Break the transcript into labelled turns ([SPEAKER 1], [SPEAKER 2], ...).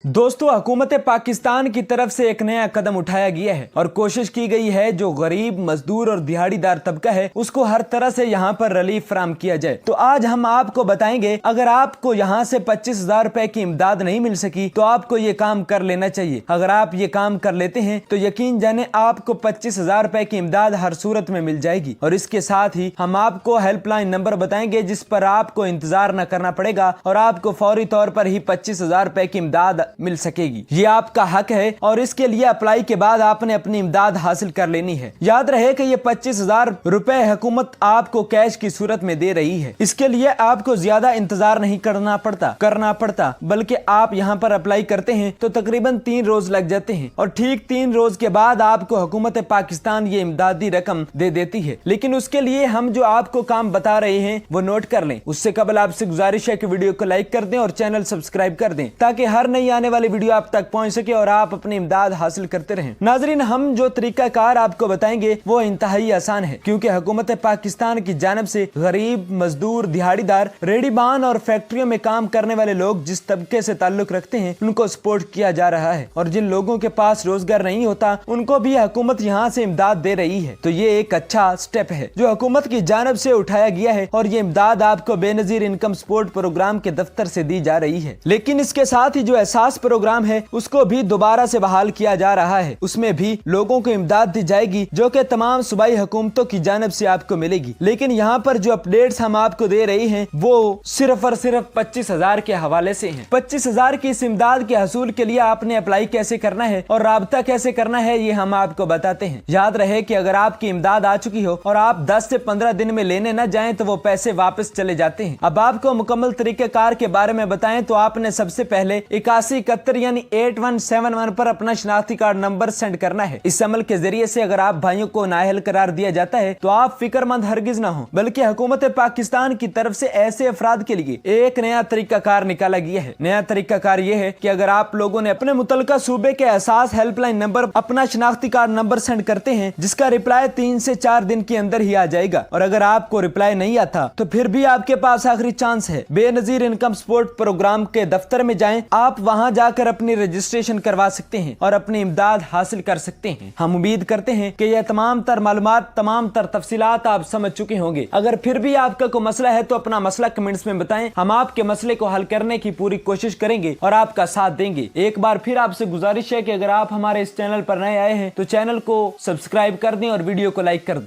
[SPEAKER 1] दोस्तों, हुकूमत पाकिस्तान की तरफ से एक नया कदम उठाया गया है और कोशिश की गई है जो गरीब मजदूर और दिहाड़ीदार तबका है उसको हर तरह से यहाँ पर रिलीफ फराहम किया जाए। तो आज हम आपको बताएंगे, अगर आपको यहाँ से 25,000 रुपए की इमदाद नहीं मिल सकी तो आपको ये काम कर लेना चाहिए। अगर आप ये काम कर लेते हैं तो यकीन जाने आपको 25,000 रुपए की इमदाद हर सूरत में मिल जाएगी। और इसके साथ ही हम आपको हेल्पलाइन नंबर बताएंगे जिस पर आपको इंतजार न करना पड़ेगा और आपको फौरी तौर पर ही 25,000 रुपए की इमदाद मिल सकेगी। ये आपका हक है और इसके लिए अप्लाई के बाद आपने अपनी इमदाद हासिल कर लेनी है। याद रहे कि ये 25,000 रुपए हुकूमत आपको कैश की सूरत में दे रही है। इसके लिए आपको ज्यादा इंतजार नहीं करना पड़ता बल्कि आप यहाँ पर अप्लाई करते हैं तो तकरीबन 3 रोज लग जाते हैं और ठीक 3 रोज के बाद आपको हुकूमत पाकिस्तान ये इमदादी रकम दे देती है। लेकिन उसके लिए हम जो आपको काम बता रहे हैं वो नोट कर लें। उससे कबल आपसे गुजारिश है कि वीडियो को लाइक कर दें और चैनल सब्सक्राइब कर दें ताकि हर नई आने वाली वीडियो आप तक पहुंच सके और आप अपनी इमदाद हासिल करते रहें। नाजरीन, हम जो तरीकाकार आपको बताएंगे वो इंतहाई आसान है क्योंकि हुकूमत पाकिस्तान की जानिब से गरीब मजदूर दिहाड़ीदार रेडीबान और फैक्ट्रियों में काम करने वाले लोग जिस तबके से ताल्लुक रखते हैं उनको सपोर्ट किया जा रहा है और जिन लोगों के पास रोजगार नहीं होता उनको भी हुकूमत यहाँ से इमदाद दे रही है। तो ये एक अच्छा स्टेप है जो हुकूमत की जानिब से उठाया गया है और ये इमदाद आपको बेनजीर इनकम सपोर्ट प्रोग्राम के दफ्तर से दी जा रही है। लेकिन इसके साथ ही जो एहसास प्रोग्राम है उसको भी दोबारा से बहाल किया जा रहा है। उसमें भी लोगों को इमदाद दी जाएगी जो कि तमाम सूबाई हुकूमतों की जानिब से आपको मिलेगी। लेकिन यहाँ पर जो अपडेट्स हम आपको दे रहे हैं वो सिर्फ और सिर्फ 25,000 के हवाले से हैं। 25,000 की इस इमदाद के हसूल के लिए आपने अप्लाई कैसे करना है और राब्ता कैसे करना है ये हम आपको बताते हैं। याद रहे कि अगर आपकी इमदाद आ चुकी हो और आप 10 से 15 दिन में लेने न जाएं तो वो पैसे वापस चले जाते हैं। अब आपको मुकम्मल तरीक़ेकार के बारे में बताएं तो आपने सबसे पहले 8171 यानी 8171 पर अपना शनाख्ती कार्ड नंबर सेंड करना है। इस अमल के जरिए से अगर आप भाइयों को नाअहल करार दिया जाता है तो आप फिक्रमंद हरगिज ना हो, बल्कि हुकूमत पाकिस्तान की तरफ से ऐसे अफराद के लिए एक नया तरीकाकार निकाला गया है। नया तरीकाकार ये है कि अगर आप लोगों ने अपने मुतलका सूबे के एहसास हेल्पलाइन नंबर अपना शनाख्ती कार्ड नंबर सेंड करते हैं जिसका रिप्लाई 3 से 4 दिन के अंदर ही आ जाएगा और अगर आपको रिप्लाई नहीं आता तो फिर भी आपके पास आखिरी चांस है। बेनजीर इनकम सपोर्ट प्रोग्राम के दफ्तर में जाएं, आप वहां जाकर अपनी रजिस्ट्रेशन करवा सकते हैं और अपनी इमदाद हासिल कर सकते हैं। हम उम्मीद करते हैं कि यह तमाम तर मालूमात तमाम तर तफसीलात आप समझ चुके होंगे। अगर फिर भी आपका कोई मसला है तो अपना मसला कमेंट्स में बताएं, हम आपके मसले को हल करने की पूरी कोशिश करेंगे और आपका साथ देंगे। एक बार फिर आपसे गुजारिश है कि अगर आप हमारे इस चैनल पर नए आए हैं तो चैनल को सब्सक्राइब कर दें और वीडियो को लाइक कर दें।